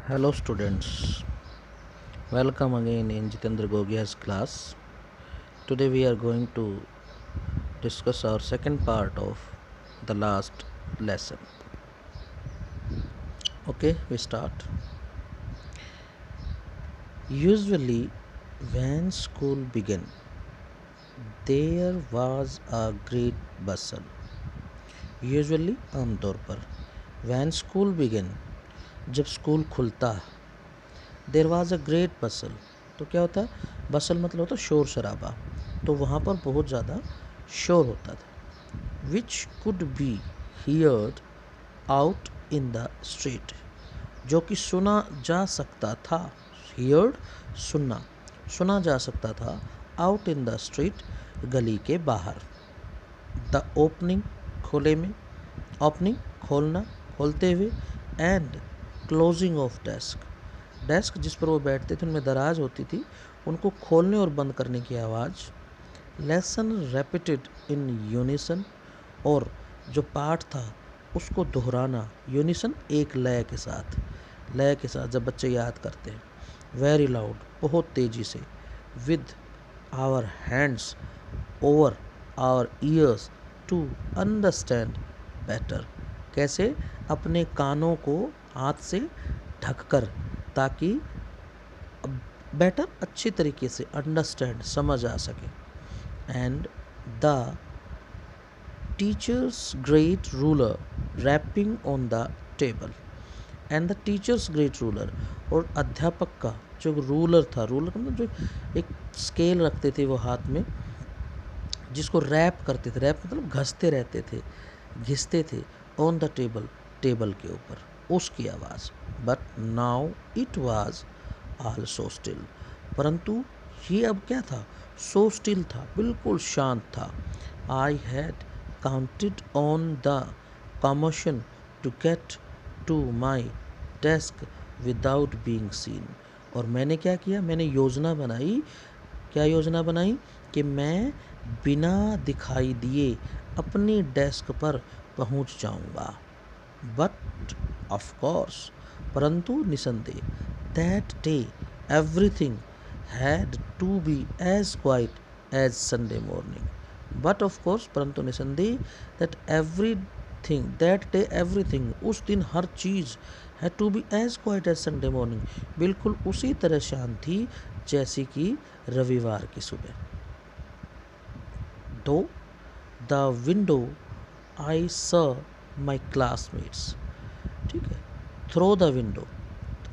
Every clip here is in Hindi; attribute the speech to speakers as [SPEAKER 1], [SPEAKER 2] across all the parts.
[SPEAKER 1] Hello students, welcome again in Jitendra Gogia's class. Today we are going to discuss our second part of the last lesson. Okay, we start. Usually when school began, there was a great bustle. Usually आमतौर पर when school began, जब स्कूल खुलता, देर वॉज अ ग्रेट बसल. तो क्या होता है, बसल मतलब होता है शोर शराबा. तो वहाँ पर बहुत ज़्यादा शोर होता था. Which could be heard out in the street, जो कि सुना जा सकता था. हियर्ड सुनना, सुना जा सकता था. आउट इन द स्ट्रीट गली के बाहर. द ओपनिंग खोले में, ओपनिंग खोलना, खोलते हुए. And closing of desk, desk जिस पर वो बैठते थे उनमें दराज होती थी, उनको खोलने और बंद करने की आवाज़. लेसन रेपिटेड इन यूनिसन, और जो पाठ था उसको दोहराना. यूनिसन एक लय के साथ, लय के साथ जब बच्चे याद करते हैं. वेरी लाउड, बहुत तेज़ी से. With our hands over our ears to understand better, कैसे, अपने कानों को हाथ से ढककर, ताकि बेटर अच्छी तरीके से अंडरस्टैंड समझ आ सके. And the teacher's great ruler rapping on the table. And the teacher's great ruler, और अध्यापक का जो रूलर था, रूलर मतलब जो एक स्केल रखते थे वो हाथ में, जिसको रैप करते थे. रैप मतलब घसते रहते थे, घिसते थे. ऑन द टेबल, टेबल के ऊपर, उसकी आवाज़. But now it was all so still, परंतु ये अब क्या था, सो स्टिल था, बिल्कुल शांत था. I had counted on the commotion to get to my desk without being seen. और मैंने क्या किया, मैंने योजना बनाई. क्या योजना बनाई, कि मैं बिना दिखाई दिए अपनी डेस्क पर पहुंच जाऊंगा. बट ऑफ कोर्स, परंतु निसंदेह, that day everything had to be as quiet as Sunday morning. But of course, परंतु निसंदेह, that everything, that day everything, उस दिन हर चीज़, है to be as quiet as Sunday morning, बिल्कुल उसी तरह शांत थी जैसी कि रविवार की सुबह. दो द विंडो आई स माई क्लासमेट्स. ठीक है, थ्रो द विंडो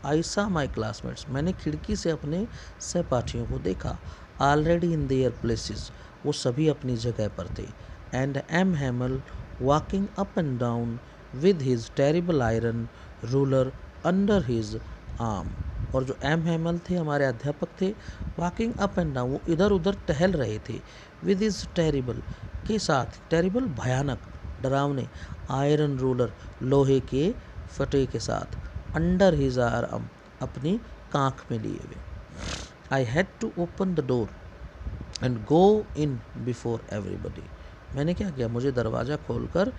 [SPEAKER 1] आई सा माई क्लासमेट्स, मैंने खिड़की से अपने सहपाठियों को देखा. ऑलरेडी इन देयर प्लेसेस, वो सभी अपनी जगह पर थे. And M Hamel walking up and down with his terrible iron ruler under his arm. और जो एम हैमल थे, हमारे अध्यापक थे, वॉकिंग अप एंड डाउन, वो इधर उधर टहल रहे थे. विद हिज टेरिबल के साथ, टेरिबल भयानक, डरावने, आयरन रूलर लोहे के फटे के साथ, अंडर हिज आर्म, अपनी कांख में लिए हुए. I had to open the door and go in before everybody. मैंने क्या किया, मुझे दरवाज़ा खोलकर,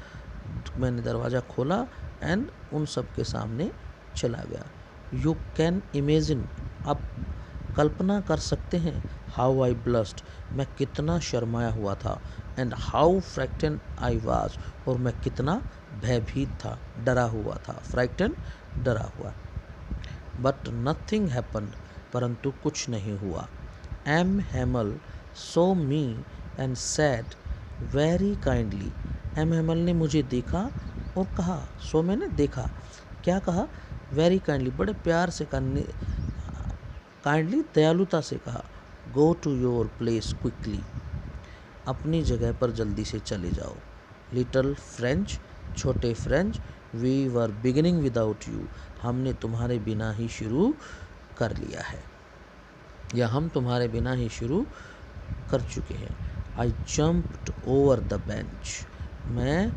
[SPEAKER 1] मैंने दरवाज़ा खोला एंड उन सब के सामने चला गया. यू कैन इमेजिन, आप कल्पना कर सकते हैं, हाउ आई ब्लस्ट, मैं कितना शर्माया हुआ था. एंड हाउ फ्रैक्टेंड आई वाज, और मैं कितना भयभीत था, डरा हुआ था. फ्रैक्टेंड, डरा हुआ. बट नथिंग हैपन्ड, परंतु कुछ नहीं हुआ. M Hamel saw me and said very kindly. M Hamel ने मुझे देखा और कहा, सो मैंने देखा, क्या कहा, वेरी काइंडली, बड़े प्यार से कहा, काइंडली दयालुता से कहा. Go to your place quickly, अपनी जगह पर जल्दी से चले जाओ. लिटल फ्रेंच, छोटे French, we were beginning without you, हमने तुम्हारे बिना ही शुरू कर लिया है, या हम तुम्हारे बिना ही शुरू कर चुके हैं. I jumped over the bench, मैं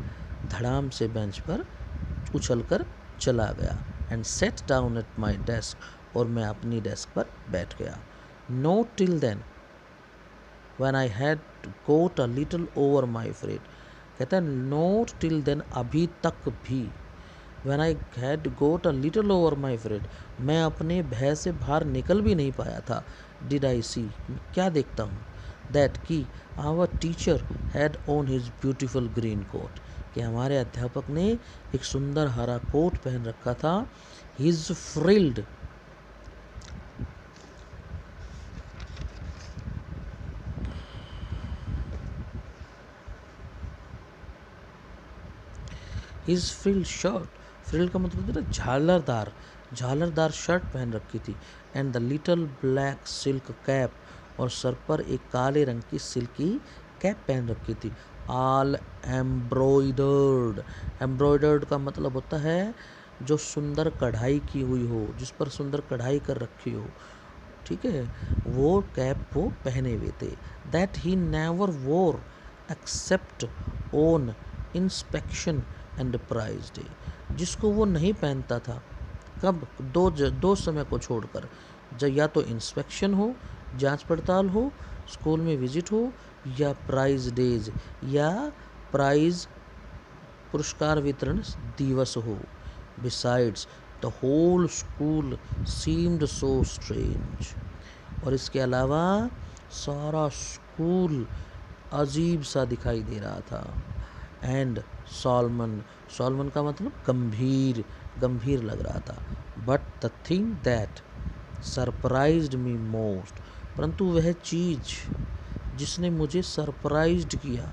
[SPEAKER 1] धड़ाम से बेंच पर उछल कर चला गया. And sat down at my desk, और मैं अपनी डेस्क पर बैठ गया. No till then when I had got a little over my fright. कहता है नोट टिल देन, अभी तक भी, when I had got a little over my fright, मैं अपने भय से बाहर निकल भी नहीं पाया था। डिड आई सी, क्या देखता हूँ, दैट कि our teacher had on his beautiful green coat, कि हमारे अध्यापक ने एक सुंदर हरा कोट पहन रखा था। His frilled, his frilled shirt, frilled का मतलब होता है झालरदार, झालरदार शर्ट पहन रखी थी। And the little black silk cap, और सर पर एक काले रंग की सिल्की कैप पहन रखी थी। ऑल एम्ब्रॉयडर्ड, एम्ब्रॉयडर्ड का मतलब होता है जो सुंदर कढ़ाई की हुई हो, जिस पर सुंदर कढ़ाई कर रखी हो, ठीक है, वो कैप वो पहने हुए थे। That he never wore except on inspection and prize day, जिसको वो नहीं पहनता था, कब, दो समय को छोड़कर, जब या तो इंस्पेक्शन हो, जांच पड़ताल हो, स्कूल में विजिट हो, या प्राइज डेज, या प्राइज पुरस्कार वितरण दिवस हो। Besides the whole school seemed so strange, और इसके अलावा सारा स्कूल अजीब सा दिखाई दे रहा था। एंड सॉलमन, सॉलमन का मतलब गंभीर, गंभीर लग रहा था। But the thing that surprised me most, परंतु वह चीज़ जिसने मुझे सरप्राइज्ड किया,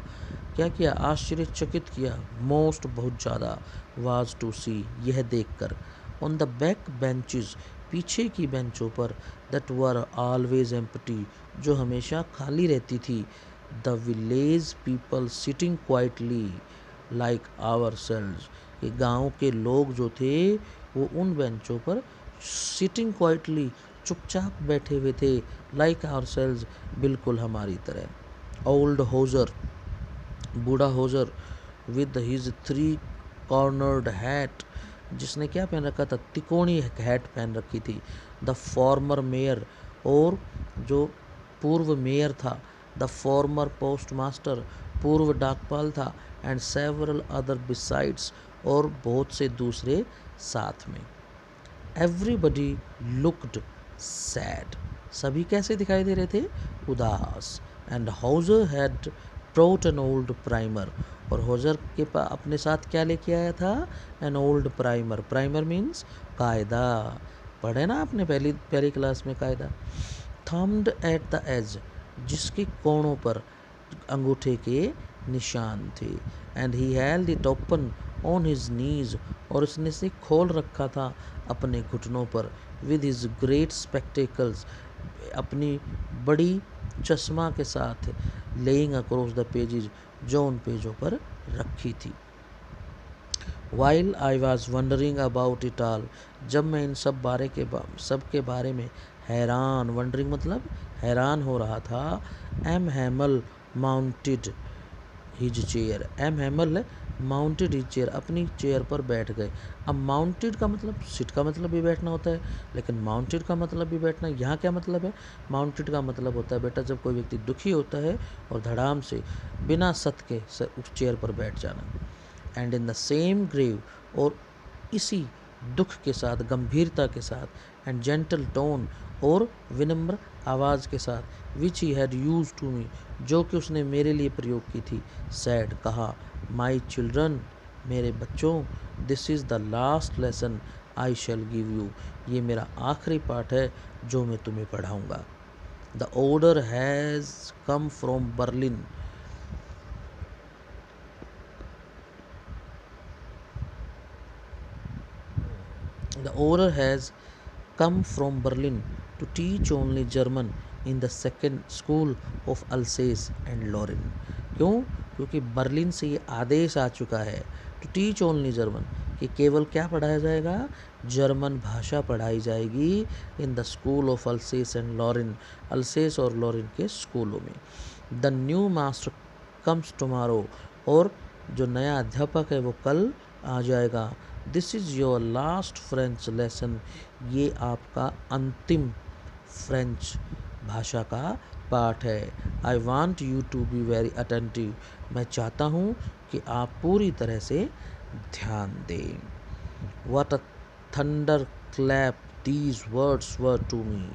[SPEAKER 1] क्या किया, आश्चर्यचकित किया, मोस्ट बहुत ज़्यादा, वाज टू सी, यह देखकर, ऑन द बैक बेंचेस, पीछे की बेंचों पर, दैट वर ऑलवेज एम्प्टी, जो हमेशा खाली रहती थी, the village people sitting quietly like ourselves, कि गाँव के लोग जो थे वो उन बेंचों पर सिटिंग क्वाइटली, चुपचाप बैठे हुए थे, लाइक आवर सेल्स, बिल्कुल हमारी तरह। ओल्ड होजर, बूढ़ा hosier, with his 3 cornered hat, जिसने क्या पहन रखा था, तिकोनी हैट पहन रखी थी। द फॉर्मर मेयर, और जो पूर्व मेयर था, द फॉर्मर पोस्ट मास्टर, पूर्व डाकपाल था, एंड सेवरल अदर बिसाइड्स, और बहुत से दूसरे साथ में। एवरीबडी लुक्ड सैड, सभी कैसे दिखाई दे रहे थे, उदास। And Houser had brought an old primer, और होजर के पास अपने साथ क्या लेके आया था, an old primer, primer means कायदा, पढ़े ना आपने पहली पहली क्लास में कायदा। थम्ड एट द एज, जिसके कोणों पर अंगूठे के निशान थे। And he held it open on his knees, और उसने इसे खोल रखा था अपने घुटनों पर। विद हिज ग्रेट स्पेक्टेकल्स, अपनी बड़ी चश्मा के साथ, लेइंग अक्रॉस द पेजेस, जो उन पेजों पर रखी थी। While I was wondering about it all, जब मैं इन सब के बारे में हैरान, वंडरिंग मतलब हैरान हो रहा था। M Hamel mounted his chair, M Hamel mounted his chair, अपनी चेयर पर बैठ गए। अब माउंटेड का मतलब सिट का मतलब भी बैठना होता है, लेकिन माउंटेड का मतलब भी बैठना, यहाँ क्या मतलब है, माउंटेड का मतलब होता है बेटा जब कोई व्यक्ति दुखी होता है और धड़ाम से बिना सत के उस चेयर पर बैठ जाना। And in the same grave, और इसी दुख के साथ, गंभीरता के साथ, एंड जेंटल टोन, और विनम्र आवाज़ के साथ, which he had use to me, जो कि उसने मेरे लिए प्रयोग की थी, सैड, कहा, माई चिल्ड्रन, मेरे बच्चों, this is the last lesson I shall give you, ये मेरा आखिरी पाठ है जो मैं तुम्हें पढ़ाऊँगा। The order has come from Berlin, the order has come from Berlin to teach only German in the second school of Alsace and Lorraine। क्यों? क्योंकि बर्लिन से ये आदेश आ चुका है, टू टीच ओनली जर्मन, कि केवल क्या पढ़ाया जाएगा, जर्मन भाषा पढ़ाई जाएगी, in the school of Alsace and Lorraine, Alsace और लॉरेन के स्कूलों में। The new master comes tomorrow, और जो नया अध्यापक है वो कल आ जाएगा। This is your last French lesson, ये आपका अंतिम फ्रेंच भाषा का पाठ है। I want you to be very attentive, मैं चाहता हूँ कि आप पूरी तरह से ध्यान दें। What a thunder clap these words were to me.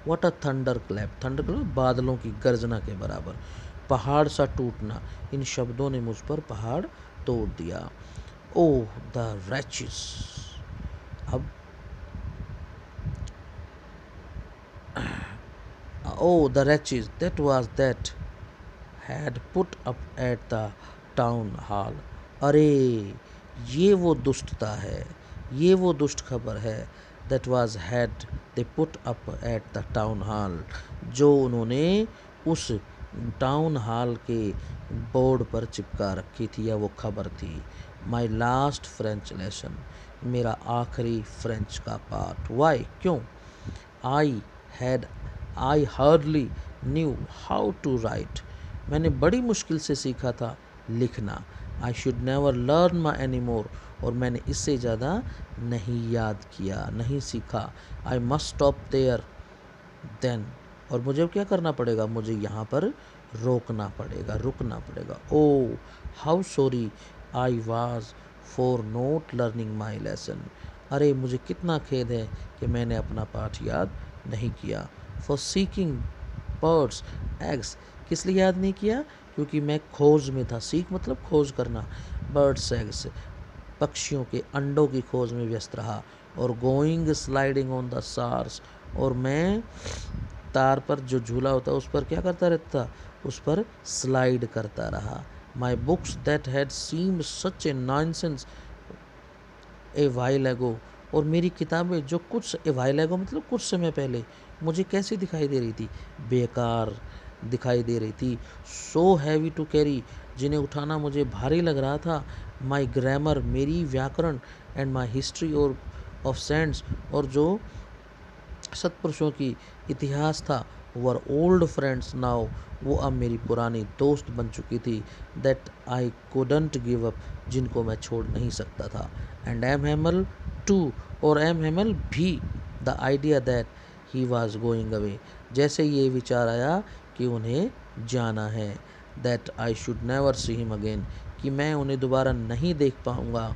[SPEAKER 1] What a thunder clap. Thunder clap बादलों की गर्जना के बराबर. पहाड़ सा टूटना. इन शब्दों ने मुझ पर पहाड़ तोड़ दिया. ओह द wretches. अब oh the wretches that had put up at the town hall. अरे ये वो दुष्टता है, ये वो दुष्ट खबर है. that was had they put up at the town hall, जो उन्होंने उस टाउन हॉल के बोर्ड पर चिपका रखी थी या वो खबर थी. माई लास्ट फ्रेंच लेसन, मेरा आखिरी फ्रेंच का पाठ. वाई, क्यों? I had I hardly knew how to write, मैंने बड़ी मुश्किल से सीखा था लिखना. I should never learn my any more, और मैंने इससे ज़्यादा नहीं याद किया, नहीं सीखा. I must stop there then, और मुझे अब क्या करना पड़ेगा? मुझे यहाँ पर रोकना पड़ेगा, रुकना पड़ेगा. Oh how sorry I was for not learning my lesson, अरे मुझे कितना खेद है कि मैंने अपना पाठ याद नहीं किया. फॉर सीकिंग बर्ड्स एग्स, किस लिए याद नहीं किया? क्योंकि मैं खोज में था. सीख मतलब खोज करना. बर्ड्स एग्स, पक्षियों के अंडों की खोज में व्यस्त रहा. और going sliding on the stars, और मैं तार पर जो झूला होता है उस पर क्या करता रहता था? उस पर स्लाइड करता रहा. My books that had seemed such A nonsense a while एगो, और मेरी किताबें जो कुछ ए वाइल एगो मतलब कुछ समय पहले मुझे कैसी दिखाई दे रही थी? बेकार दिखाई दे रही थी. सो हैवी टू कैरी, जिन्हें उठाना मुझे भारी लग रहा था. माई ग्रामर, मेरी व्याकरण, एंड माई हिस्ट्री और ऑफ सेंट्स, और जो सत्पुरुषों की इतिहास था, वर ओल्ड फ्रेंड्स नाउ, वो अब मेरी पुरानी दोस्त बन चुकी थी. That I couldn't give up, जिनको मैं छोड़ नहीं सकता था. एंड एम हेमल टू, और एम हेमल भी. The idea that he was going away, जैसे ये विचार आया कि उन्हें जाना है. That I should never see him again, कि मैं उन्हें दोबारा नहीं देख पाऊँगा.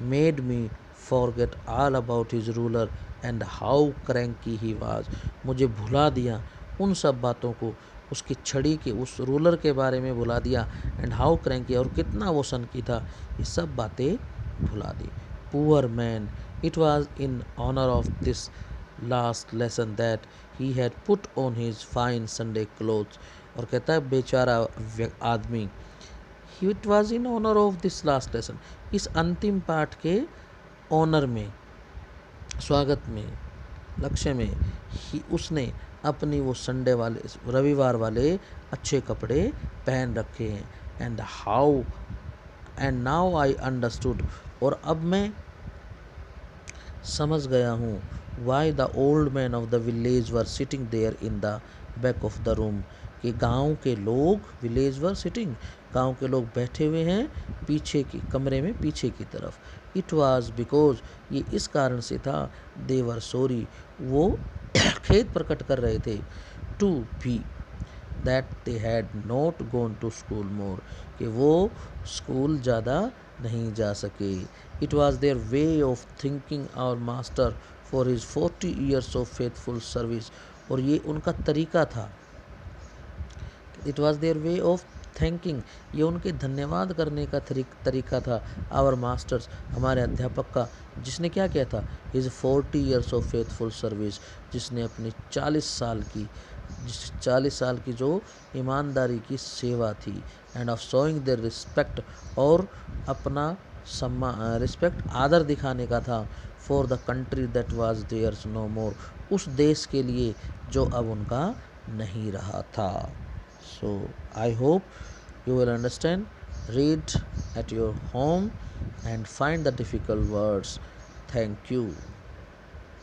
[SPEAKER 1] Made me forget all about his ruler and how cranky he was, मुझे भुला दिया उन सब बातों को, उसकी छड़ी के उस रूलर के बारे में भुला दिया. एंड हाउ क्रैंकी, और कितना वो सनकी था, ये सब बातें भुला दी. Poor man, it was in honour of this last lesson that he had put on his fine Sunday clothes, और कहता है बेचारा आदमी. It was in honour of this last lesson, इस अंतिम पाठ के ऑनर में, स्वागत में, लक्ष्य में ही उसने अपनी वो संडे वाले, रविवार वाले अच्छे कपड़े पहन रखे हैं. And how and now I understood, और अब मैं समझ गया हूँ. Why the old man of the village were sitting there in the back of the room, कि गांव के लोग, विलेज वर सिटिंग, गांव के लोग बैठे हुए हैं पीछे की कमरे में, पीछे की तरफ. इट वाज बिकॉज, ये इस कारण से था. देवर सॉरी, वो खेद प्रकट कर रहे थे. To be that they had not gone to school more, कि वो स्कूल ज़्यादा नहीं जा सके. It was their way of thinking our master for his 40 years of faithful service, और ये उनका तरीका था. It was their way of thanking, ये उनके धन्यवाद करने का तरीका था. आवर मास्टर्स, हमारे अध्यापक का, जिसने क्या किया था? His 40 years of faithful service, जिसने अपनी 40 साल की जो ईमानदारी की सेवा थी. And of showing their respect, और अपना सम्मान, रिस्पेक्ट, आदर दिखाने का था. For the country that was theirs no more, उस देश के लिए जो अब उनका नहीं रहा था. So I hope you will understand. Read at your home and find the difficult words. Thank you.